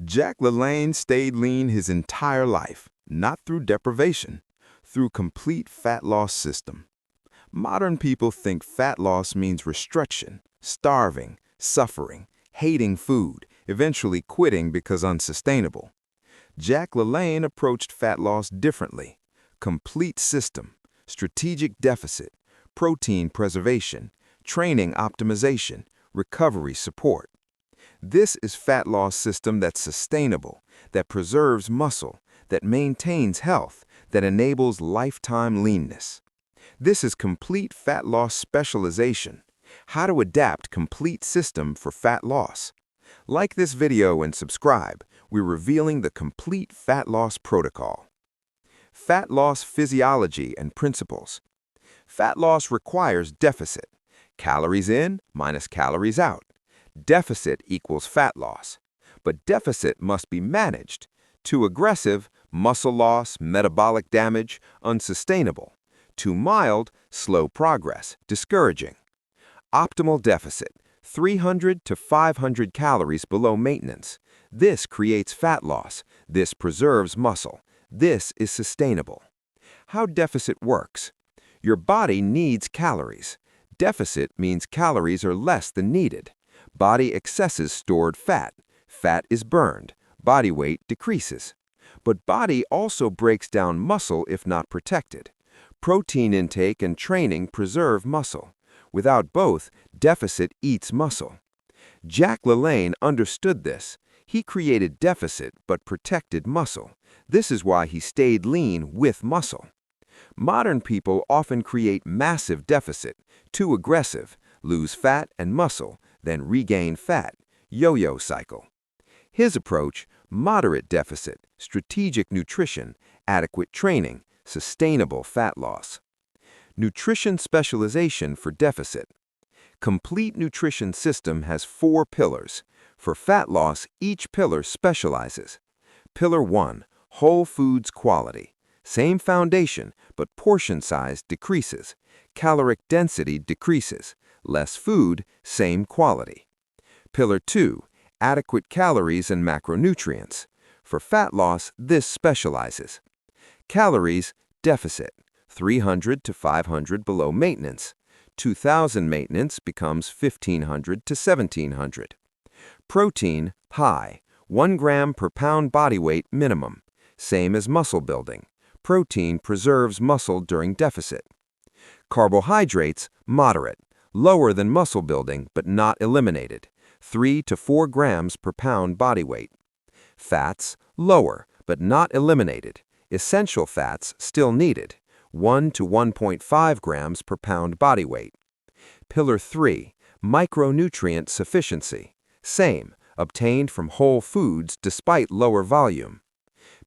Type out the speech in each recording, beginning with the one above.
Jack LaLanne stayed lean his entire life, not through deprivation, through complete fat loss system. Modern people think fat loss means restriction, starving, suffering, hating food, eventually quitting because unsustainable. Jack LaLanne approached fat loss differently. Complete system, strategic deficit, protein preservation, training optimization, recovery support. This is fat loss system that's sustainable, that preserves muscle, that maintains health, that enables lifetime leanness. This is complete fat loss specialization. How to adapt complete system for fat loss. Like this video and subscribe. We're revealing the complete fat loss protocol. Fat loss physiology and principles. Fat loss requires deficit. Calories in minus calories out. Deficit equals fat loss. But deficit must be managed. Too aggressive, muscle loss, metabolic damage, unsustainable. Too mild, slow progress, discouraging. Optimal deficit, 300 to 500 calories below maintenance. This creates fat loss. This preserves muscle. This is sustainable. How deficit works. Your body needs calories. Deficit means calories are less than needed. Body excesses stored fat. Fat is burned. Body weight decreases. But body also breaks down muscle if not protected. Protein intake and training preserve muscle. Without both, deficit eats muscle. Jack LaLanne understood this. He created deficit but protected muscle. This is why he stayed lean with muscle. Modern people often create massive deficit, too aggressive, lose fat and muscle, then regain fat, yo-yo cycle. His approach, moderate deficit, strategic nutrition, adequate training, sustainable fat loss. Nutrition specialization for deficit. Complete nutrition system has 4 pillars. For fat loss, each pillar specializes. Pillar 1, whole foods quality. Same foundation, but portion size decreases. Caloric density decreases. Less food, same quality. Pillar 2, adequate calories and macronutrients. For fat loss, this specializes. Calories, deficit, 300 to 500 below maintenance. 2,000 maintenance becomes 1,500 to 1,700. Protein, high, 1 gram per pound body weight minimum. Same as muscle building. Protein preserves muscle during deficit. Carbohydrates, moderate, lower than muscle building but not eliminated. 3 to 4 grams per pound body weight. Fats, lower but not eliminated. Essential fats still needed, 1 to 1.5 grams per pound body weight. Pillar 3, micronutrient sufficiency. Same, obtained from whole foods despite lower volume.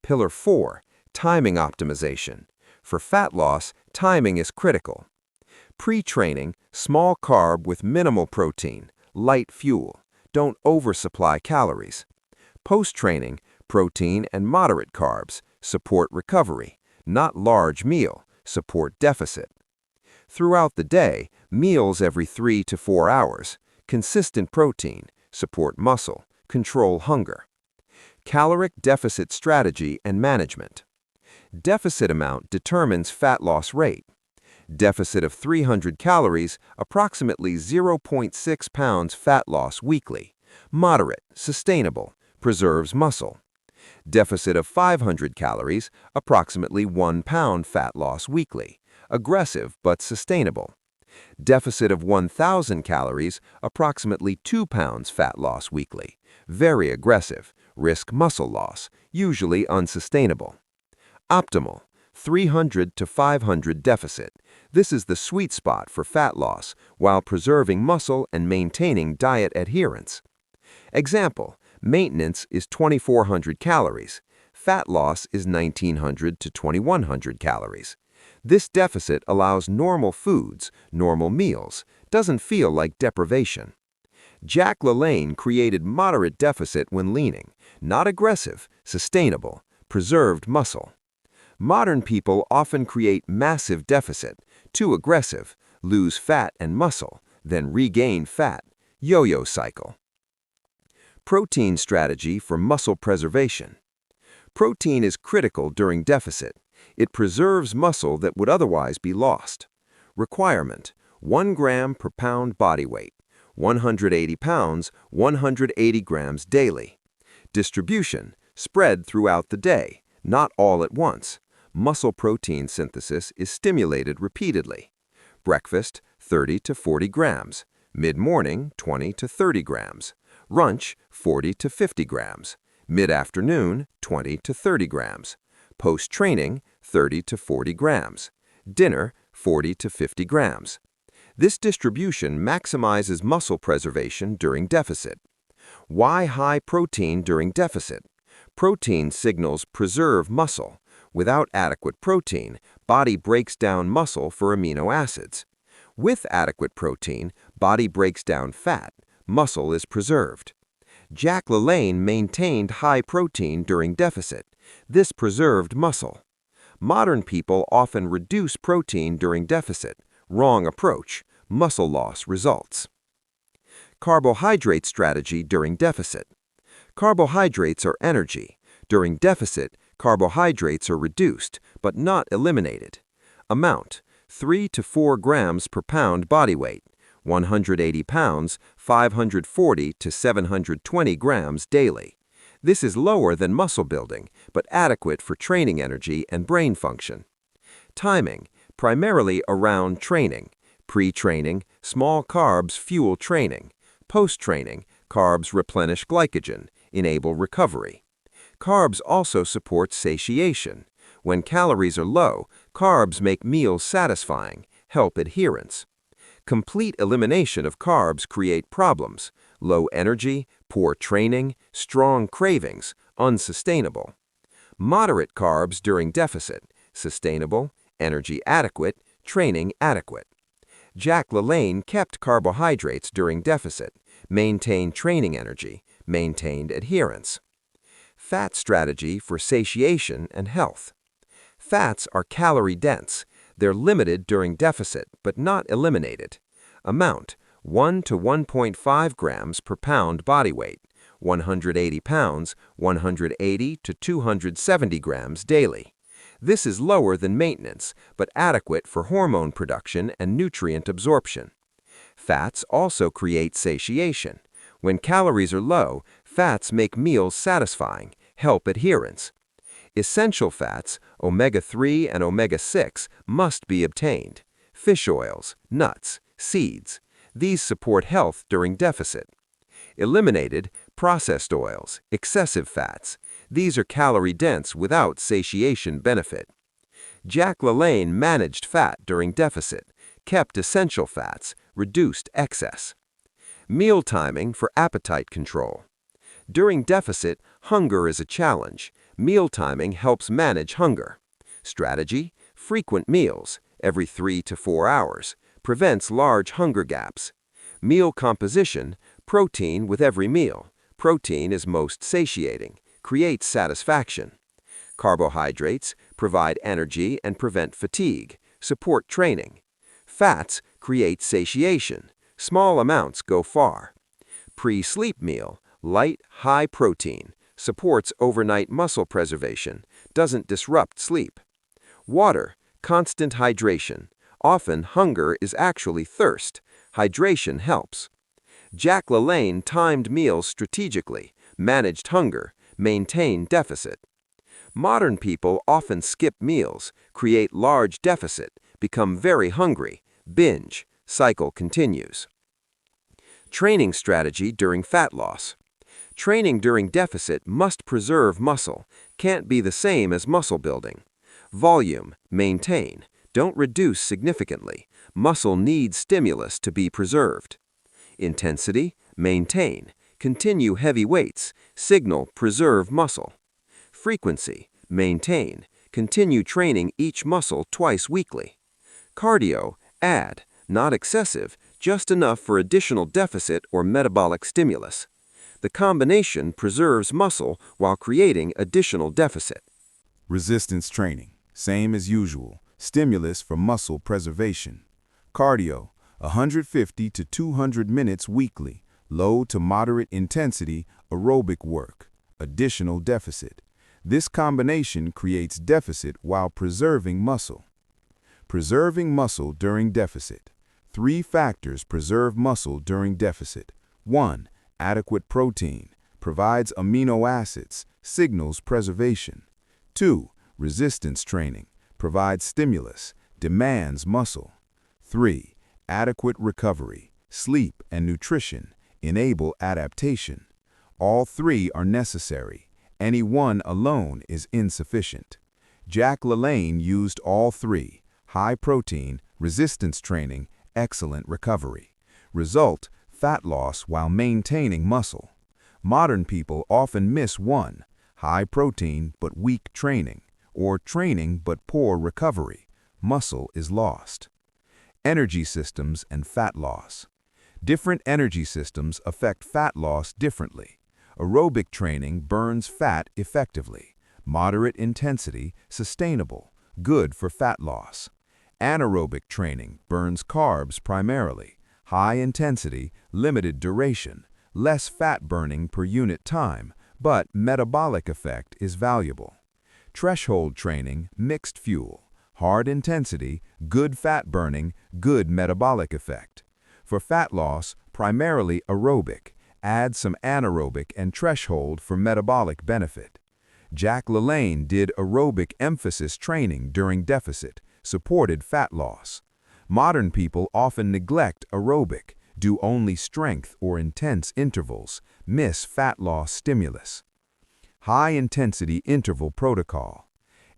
Pillar 4, timing optimization. For fat loss, timing is critical. Pre-training, small carb with minimal protein, light fuel. Don't oversupply calories. Post-training, protein and moderate carbs. Support recovery, not large meal, support deficit. Throughout the day, meals every 3 to 4 hours, consistent protein, support muscle, control hunger. Caloric deficit strategy and management. Deficit amount determines fat loss rate. Deficit of 300 calories, approximately 0.6 pounds fat loss weekly. Moderate, sustainable, preserves muscle. Deficit of 500 calories, approximately 1 pound fat loss weekly. Aggressive but sustainable. Deficit of 1,000 calories, approximately 2 pounds fat loss weekly. Very aggressive, risk muscle loss, usually unsustainable. Optimal, 300 to 500 deficit. This is the sweet spot for fat loss while preserving muscle and maintaining diet adherence. Example, maintenance is 2,400 calories. Fat loss is 1,900 to 2,100 calories. This deficit allows normal foods, normal meals, doesn't feel like deprivation. Jack LaLanne created moderate deficit when leaning, not aggressive, sustainable, preserved muscle. Modern people often create massive deficit, too aggressive, lose fat and muscle, then regain fat, yo-yo cycle. Protein strategy for muscle preservation. Protein is critical during deficit. It preserves muscle that would otherwise be lost. Requirement: 1 gram per pound body weight. 180 pounds, 180 grams daily. Distribution: spread throughout the day, not all at once. Muscle protein synthesis is stimulated repeatedly. Breakfast, 30 to 40 grams. Mid-morning, 20 to 30 grams. Lunch, 40 to 50 grams. Mid-afternoon, 20 to 30 grams. Post-training, 30 to 40 grams. Dinner, 40 to 50 grams. This distribution maximizes muscle preservation during deficit. Why high protein during deficit? Protein signals preserve muscle. Without adequate protein, body breaks down muscle for amino acids. With adequate protein, body breaks down fat. Muscle is preserved. LaLanne maintained high protein during deficit. This preserved muscle. Modern people often reduce protein during deficit. Wrong approach. Muscle loss results. Carbohydrate strategy during deficit. Carbohydrates are energy. During deficit, carbohydrates are reduced, but not eliminated. Amount: 3 to 4 grams per pound body weight. 180 pounds, 540 to 720 grams daily. This is lower than muscle building, but adequate for training energy and brain function. Timing: primarily around training. Pre-training, small carbs fuel training. Post-training, carbs replenish glycogen, enable recovery. Carbs also support satiation. When calories are low, carbs make meals satisfying, help adherence. Complete elimination of carbs create problems: low energy, poor training, strong cravings, unsustainable. Moderate carbs during deficit: sustainable, energy adequate, training adequate. LaLanne kept carbohydrates during deficit, maintained training energy, maintained adherence. Fat strategy for satiation and health. Fats are calorie-dense. They're limited during deficit, but not eliminated. Amount: 1 to 1.5 grams per pound body weight. 180 pounds, 180 to 270 grams daily. This is lower than maintenance, but adequate for hormone production and nutrient absorption. Fats also create satiation. When calories are low, fats make meals satisfying, help adherence. Essential fats, omega-3 and omega-6, must be obtained. Fish oils, nuts, seeds. These support health during deficit. Eliminated: processed oils, excessive fats. These are calorie-dense without satiation benefit. LaLanne managed fat during deficit, kept essential fats, reduced excess. Meal timing for appetite control. During deficit, hunger is a challenge. Meal timing helps manage hunger. Strategy: frequent meals, every 3 to 4 hours, prevents large hunger gaps. Meal composition: protein with every meal. Protein is most satiating, creates satisfaction. Carbohydrates provide energy and prevent fatigue, support training. Fats create satiation. Small amounts go far. Pre-sleep meal, light, high protein, supports overnight muscle preservation, doesn't disrupt sleep. Water, constant hydration. Often hunger is actually thirst. Hydration helps. LaLanne timed meals strategically, managed hunger, maintained deficit. Modern people often skip meals, create large deficit, become very hungry, binge, cycle continues. Training strategy during fat loss. Training during deficit must preserve muscle, can't be the same as muscle building. Volume, maintain, don't reduce significantly. Muscle needs stimulus to be preserved. Intensity, maintain, continue heavy weights, signal preserve muscle. Frequency, maintain, continue training each muscle twice weekly. Cardio, add, not excessive, just enough for additional deficit or metabolic stimulus. The combination preserves muscle while creating additional deficit. Resistance training, same as usual, stimulus for muscle preservation. Cardio, 150 to 200 minutes weekly, low to moderate intensity, aerobic work, additional deficit. This combination creates deficit while preserving muscle. Preserving muscle during deficit. 3 factors preserve muscle during deficit. 1. Adequate protein. Provides amino acids, signals preservation. 2. Resistance training. Provides stimulus, demands muscle. 3. Adequate recovery. Sleep and nutrition enable adaptation. All 3 are necessary. Any one alone is insufficient. Jack LaLanne used all 3: high protein, resistance training, excellent recovery. Result: fat loss while maintaining muscle. Modern people often miss one: high protein but weak training, or training but poor recovery. Muscle is lost. Energy systems and fat loss. Different energy systems affect fat loss differently. Aerobic training burns fat effectively. Moderate intensity, sustainable, good for fat loss. Anaerobic training burns carbs primarily. High intensity, limited duration, less fat burning per unit time, but metabolic effect is valuable. Threshold training, mixed fuel. Hard intensity, good fat burning, good metabolic effect. For fat loss, primarily aerobic. Add some anaerobic and threshold for metabolic benefit. Jack LaLanne did aerobic emphasis training during deficit, supported fat loss. Modern people often neglect aerobic, do only strength or intense intervals, miss fat loss stimulus. High-intensity interval protocol.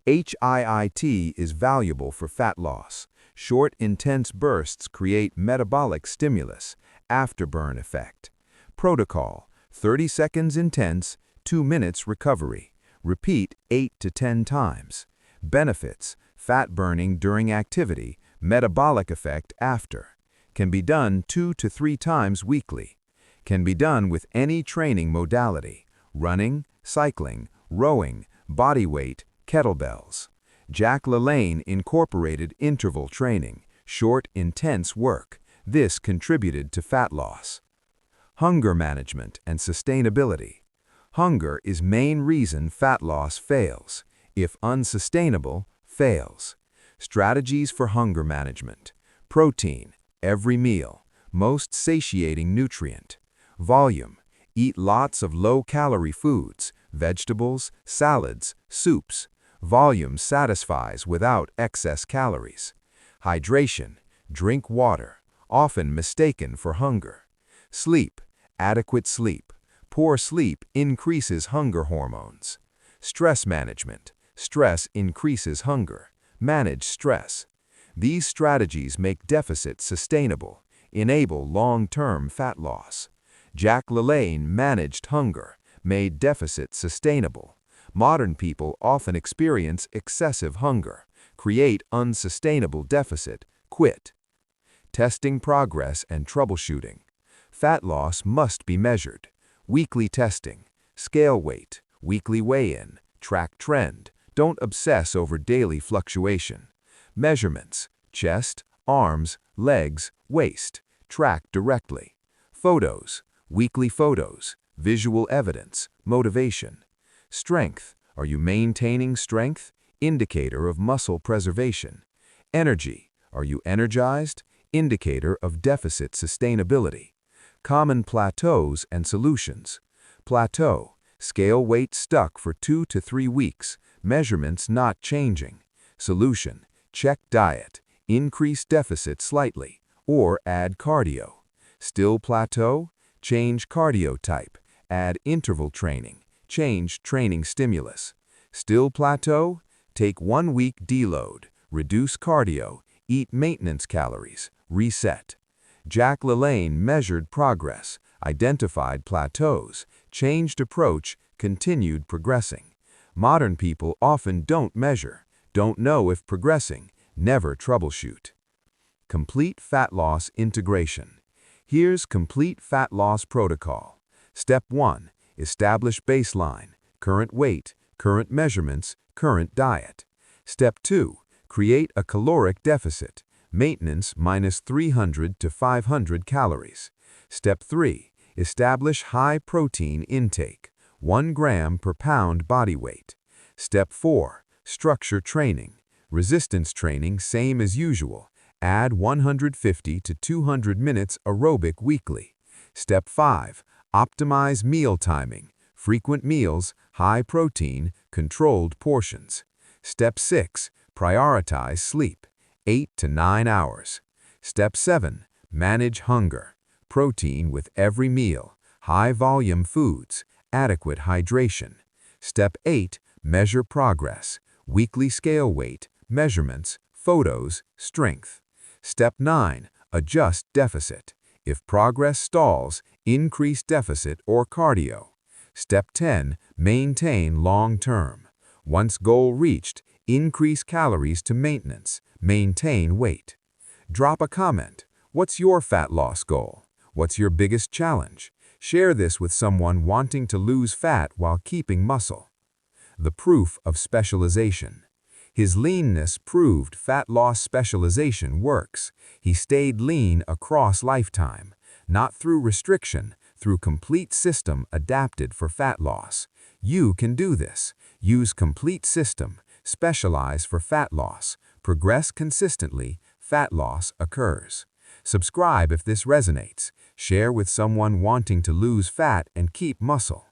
HIIT is valuable for fat loss. Short, intense bursts create metabolic stimulus, afterburn effect. Protocol: 30 seconds intense, 2 minutes recovery. Repeat 8 to 10 times. Benefits: fat burning during activity, metabolic effect after. Can be done 2 to 3 times weekly. Can be done with any training modality: running, cycling, rowing, body weight, kettlebells. Jack LaLanne incorporated interval training, short, intense work. This contributed to fat loss. Hunger management and sustainability. Hunger is main reason fat loss fails. If unsustainable, fails. Strategies for hunger management. Protein, every meal, most satiating nutrient. Volume, eat lots of low-calorie foods, vegetables, salads, soups. Volume satisfies without excess calories. Hydration, drink water, often mistaken for hunger. Sleep, adequate sleep. Poor sleep increases hunger hormones. Stress management, stress increases hunger. Manage stress. These strategies make deficit sustainable, enable long-term fat loss. Jack LaLanne managed hunger, made deficit sustainable. Modern people often experience excessive hunger, create unsustainable deficit, quit. Testing progress and troubleshooting. Fat loss must be measured. Weekly testing, scale weight, weekly weigh-in, track trend. Don't obsess over daily fluctuation. Measurements, chest, arms, legs, waist. Track directly. Photos, weekly photos, visual evidence, motivation. Strength, are you maintaining strength? Indicator of muscle preservation. Energy, are you energized? Indicator of deficit sustainability. Common plateaus and solutions. Plateau, scale weight stuck for 2 to 3 weeks, measurements not changing. Solution, check diet, increase deficit slightly, or add cardio. Still plateau? Change cardio type, add interval training, change training stimulus. Still plateau? Take 1 week deload, reduce cardio, eat maintenance calories, reset. Jack LaLanne measured progress, identified plateaus, changed approach, continued progressing. Modern people often don't measure, don't know if progressing, never troubleshoot. Complete fat loss integration. Here's complete fat loss protocol. Step 1. Establish baseline, current weight, current measurements, current diet. Step 2. Create a caloric deficit, maintenance minus 300 to 500 calories. Step 3. Establish high protein intake, 1 gram per pound body weight. Step 4. Structure training. Resistance training same as usual. Add 150 to 200 minutes aerobic weekly. Step 5. Optimize meal timing. Frequent meals, high protein, controlled portions. Step 6. Prioritize sleep, 8 to 9 hours. Step 7. Manage hunger. Protein with every meal, high-volume foods, adequate hydration. Step 8. Measure progress. Weekly scale weight, measurements, photos, strength. Step 9. Adjust deficit. If progress stalls, increase deficit or cardio. Step 10. Maintain long-term. Once goal reached, increase calories to maintenance. Maintain weight. Drop a comment. What's your fat loss goal? What's your biggest challenge? Share this with someone wanting to lose fat while keeping muscle. The proof of specialization. His leanness proved fat loss specialization works. He stayed lean across lifetime, not through restriction, through complete system adapted for fat loss. You can do this. Use complete system, specialize for fat loss, progress consistently, fat loss occurs. Subscribe if this resonates. Share with someone wanting to lose fat and keep muscle.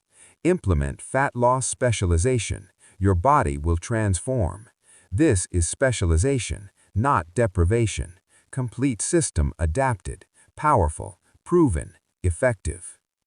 Implement fat loss specialization. Your body will transform. This is specialization, not deprivation. Complete system adapted, powerful, proven, effective.